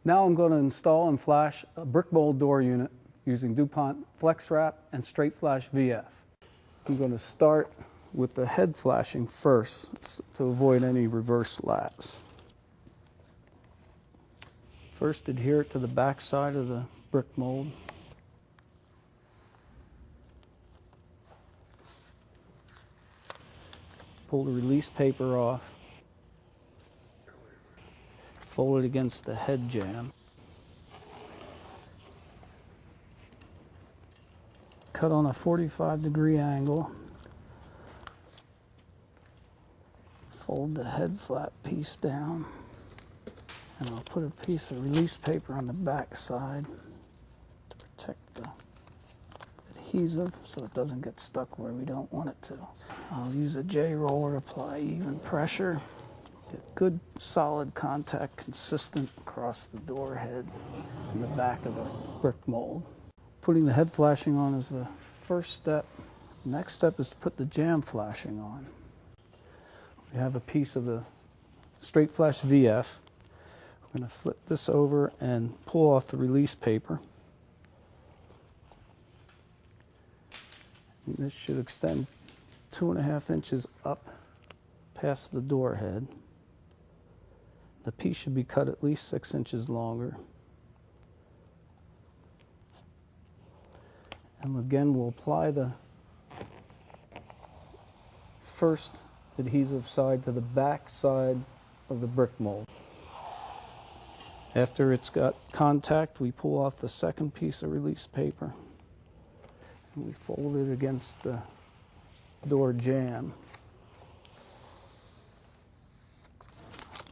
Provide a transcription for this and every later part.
Now I'm going to install and flash a brick mold door unit using DuPont Flex Wrap and Straight Flash VF. I'm going to start with the head flashing first to avoid any reverse laps. First, adhere it to the back side of the brick mold. Pull the release paper off. Fold it against the head jamb. Cut on a 45-degree angle. Fold the head flap piece down. And I'll put a piece of release paper on the back side to protect the adhesive so it doesn't get stuck where we don't want it to. I'll use a J-roller to apply even pressure. Get good solid contact consistent across the door head and the back of the brick mold. Putting the head flashing on is the first step. The next step is to put the jamb flashing on. We have a piece of the Straight Flash VF. I'm going to flip this over and pull off the release paper. And this should extend 2.5 inches up past the door head. The piece should be cut at least 6 inches longer. And again, we'll apply the first adhesive side to the back side of the brick mold. After it's got contact, we pull off the second piece of release paper and we fold it against the door jamb.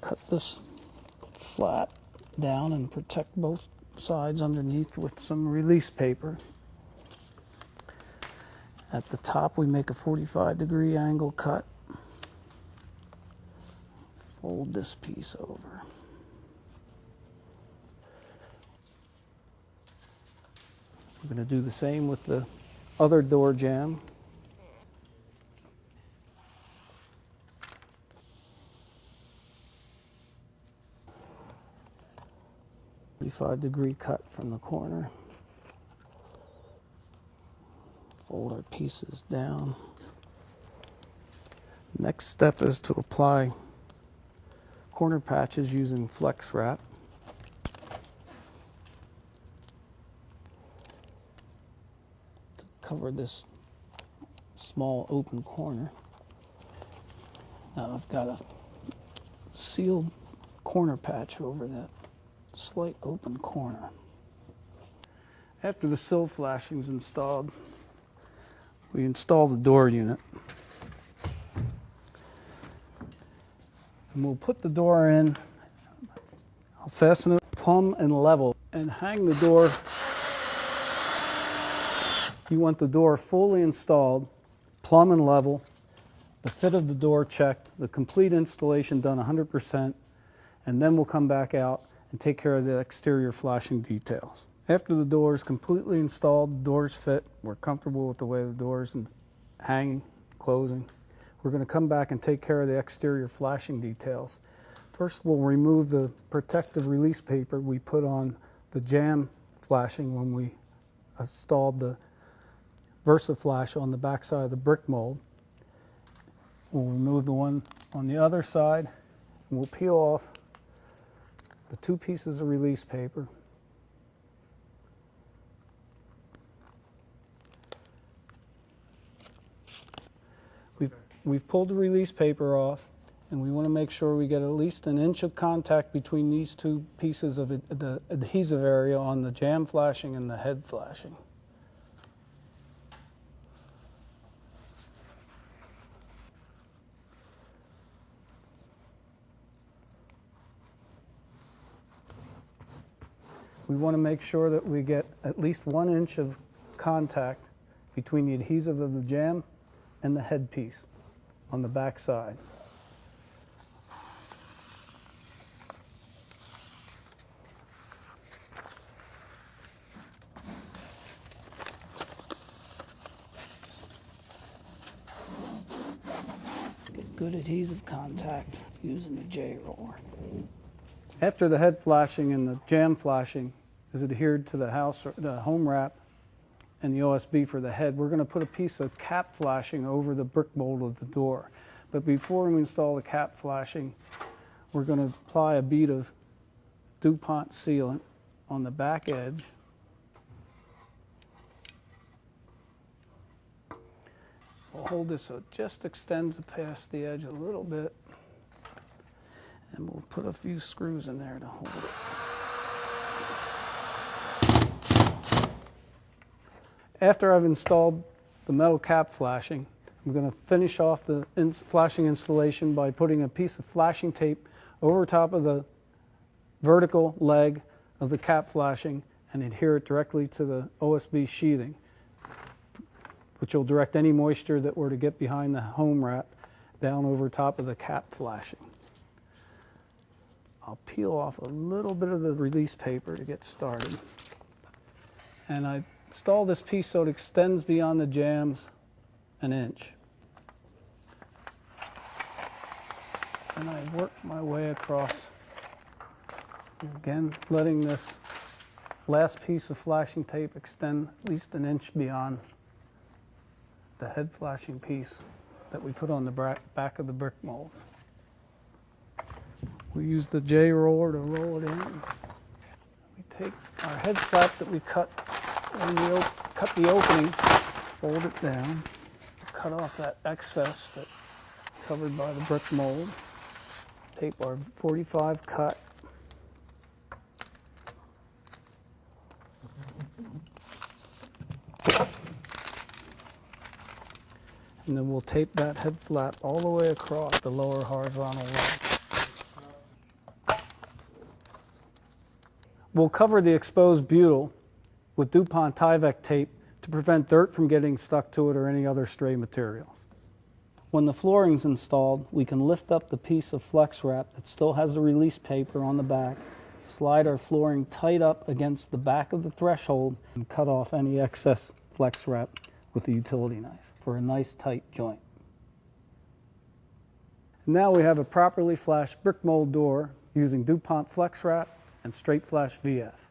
Cut this flat down and protect both sides underneath with some release paper. At the top, we make a 45-degree angle cut. Fold this piece over. We're going to do the same with the other door jamb. Degree cut from the corner. Fold our pieces down. Next step is to apply corner patches using Flex Wrap. To cover this small open corner. Now I've got a sealed corner patch over that slight open corner. After the sill flashing is installed, we install the door unit. And we'll put the door in. I'll fasten it plumb and level and hang the door. You want the door fully installed, plumb and level, the fit of the door checked, the complete installation done 100%, and then we'll come back out and take care of the exterior flashing details. After the door is completely installed, the doors fit, we're comfortable with the way the doors and hanging, closing. We're going to come back and take care of the exterior flashing details. First, we'll remove the protective release paper we put on the jamb flashing when we installed the VersaFlash on the back side of the brick mold. We'll remove the one on the other side, and we'll peel off the 2 pieces of release paper. We've pulled the release paper off, and we want to make sure we get at least 1 inch of contact between these 2 pieces of the adhesive area on the jamb flashing and the head flashing. We want to make sure that we get at least 1 inch of contact between the adhesive of the jamb and the head piece on the back side. Get good adhesive contact using the J-roller. After the head flashing and the jamb flashing is adhered to the house, or the home wrap, and the OSB for the head, we're going to put a piece of cap flashing over the brick mold of the door. But before we install the cap flashing, we're going to apply a bead of DuPont sealant on the back edge. We'll hold this so it just extends past the edge a little bit, and we'll put a few screws in there to hold it. After I've installed the metal cap flashing, I'm going to finish off the flashing installation by putting a piece of flashing tape over top of the vertical leg of the cap flashing and adhere it directly to the OSB sheathing, which will direct any moisture that were to get behind the home wrap down over top of the cap flashing. I'll peel off a little bit of the release paper to get started. And I install this piece so it extends beyond the jambs an inch. And I work my way across, again letting this last piece of flashing tape extend at least an inch beyond the head flashing piece that we put on the back of the brick mold. We use the J roller to roll it in. We take our head flap that we cut when we cut the opening, fold it down, cut off that excess that's covered by the brick mold, tape our 45 cut, and then we'll tape that head flap all the way across the lower horizontal line. We'll cover the exposed butyl with DuPont Tyvek tape to prevent dirt from getting stuck to it or any other stray materials. When the flooring's installed, we can lift up the piece of flex wrap that still has the release paper on the back, slide our flooring tight up against the back of the threshold, and cut off any excess flex wrap with a utility knife for a nice tight joint. And now we have a properly flashed brick mold door using DuPont flex wrap and straight flash VF.